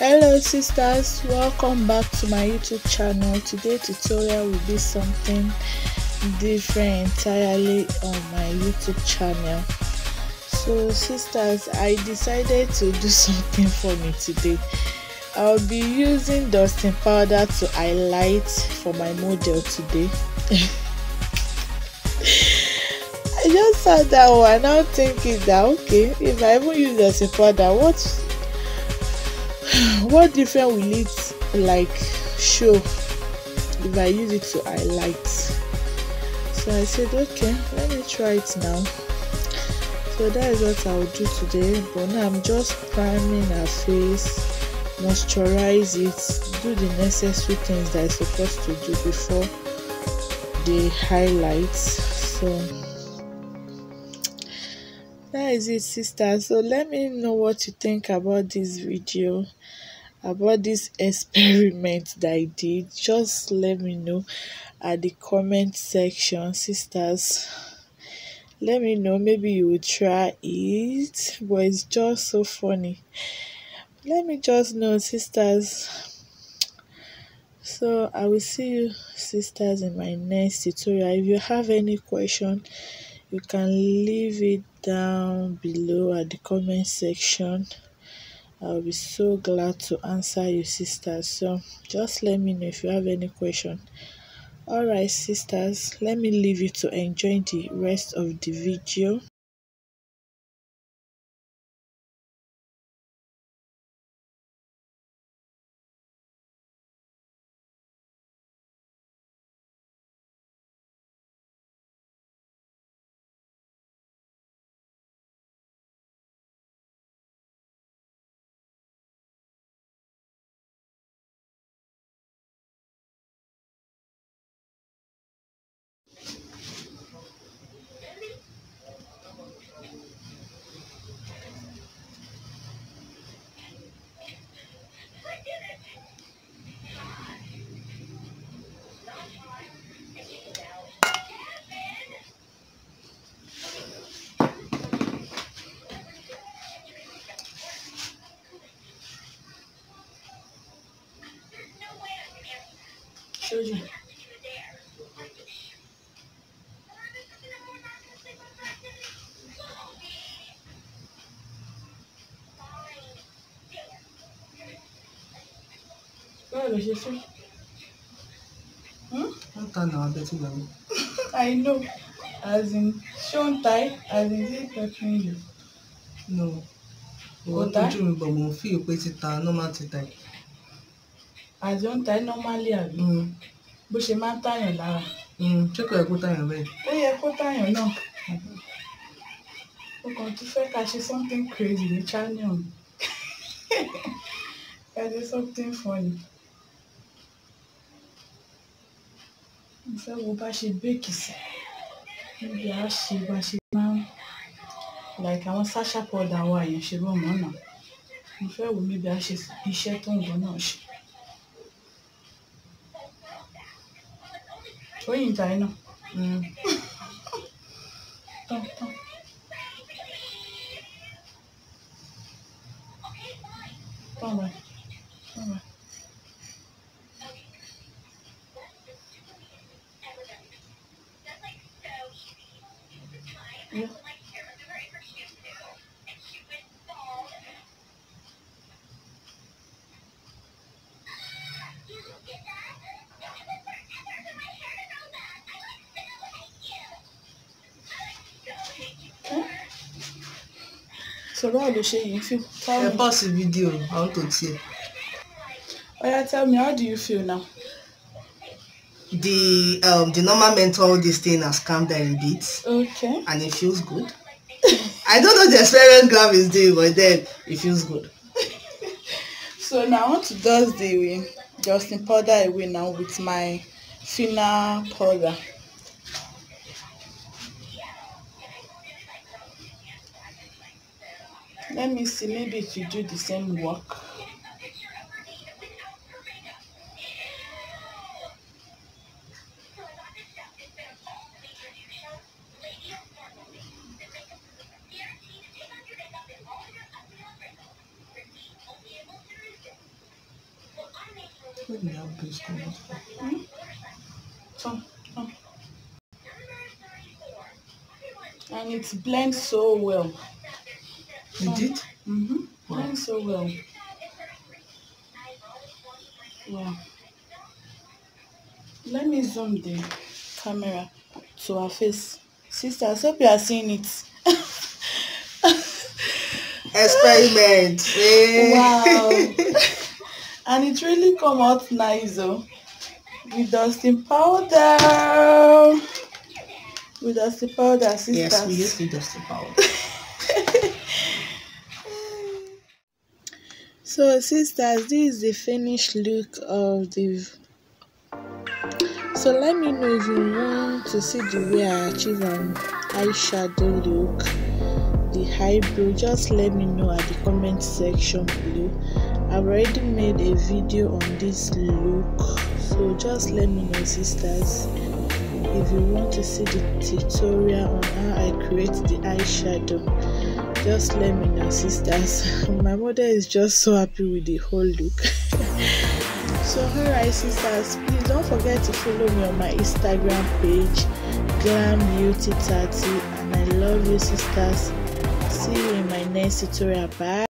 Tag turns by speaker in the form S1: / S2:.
S1: Hello sisters, welcome back to my YouTube channel. Today tutorial will be something different entirely on my YouTube channel. So sisters, I decided to do something for me today. I'll be using dusting powder to highlight for my model today. I just sat down and now thinking that okay, if I even use dusting powder, what different will it show if I use it to highlight? So I said okay, let me try it now. So that is what I will do today. But now I'm just priming her face, moisturize it, do the necessary things that I'm supposed to do before the highlights. So that is it, sisters. So let me know what you think about this video, about this experiment that I did. Just let me know at the comment section, sisters. Let me know, maybe you will try it, but it's just so funny. Let me just know, sisters. So I will see you, sisters, in my next tutorial. If you have any question, you can leave it down below at the comment section. I'll be so glad to answer you, sisters. So just let me know if you have any question. Alright, sisters, let me leave you to enjoy the rest of the video. Children. Báwo ló ṣe fẹ́?
S2: Wọ́n ta náà abẹ́ tí ìyàwó.
S1: I know. As in, shown tie, as in, is it peppering you?
S2: No. Ìwọ tójú mi bọ̀ mo fi pé títa normal títa.
S1: As in, tie normally àbí? Bó ṣe máa ń tàyàn lára.
S2: Ṣé kò yẹ kó tàyàn bẹ́ẹ̀?
S1: Ó yẹ kó tàyàn náà. Ó kàn tún fẹ́ ká ṣe something crazy ní channel. Ká ṣe something funny. Mo fẹ́ wo bá ṣe bake sí. Níbi a ṣe bá ṣe máa ń like àwọn sasha powder wa yẹn ṣe bọ́ mọ́ náà. Mo fẹ́ wo níbi a ṣe iṣẹ́ tó ń bọ̀ náà ṣe. Ó yìn ta iná. Tán. Tán báyìí. Yeah. So báwo ló ṣe yìí feel? Tell me.
S2: Pause the video. I want to see.
S1: Oya, tell me, how do you feel now?
S2: The normal menthol this thing has calmed down a bit.
S1: Okay.
S2: And it feels good. I don't know the experiment Graham is doing, but then it feels good.
S1: So now I want to dust the dusting powder away now with my thinner powder. Let me see, maybe it will do the same work.
S2: Where did that base come out from?
S1: Come. And it blends so well.
S2: You did?
S1: Mm-hmm.
S2: Wow.
S1: Blends so well. Wow. Let me zoom the camera to her face. Sisters, hope you are seeing it.
S2: Experiment.
S1: Wow. And it really come out nice though. With dusting powder. With dusting powder, sisters.
S2: Yes, we used the dusty powder.
S1: So sisters, this is the finished look of the. So let me know if you want to see the way I achieve an eyeshadow look, the eyebrow. Just let me know at the comment section below. I've already made a video on this look, so just let me know, sisters, if you want to see the tutorial on how I create the eyeshadow. Just let me know, sisters. My mother is just so happy with the whole look. So alright, sisters, please don't forget to follow me on my Instagram page, GlamBeauty30, and I love you, sisters. See you in my next tutorial. Bye.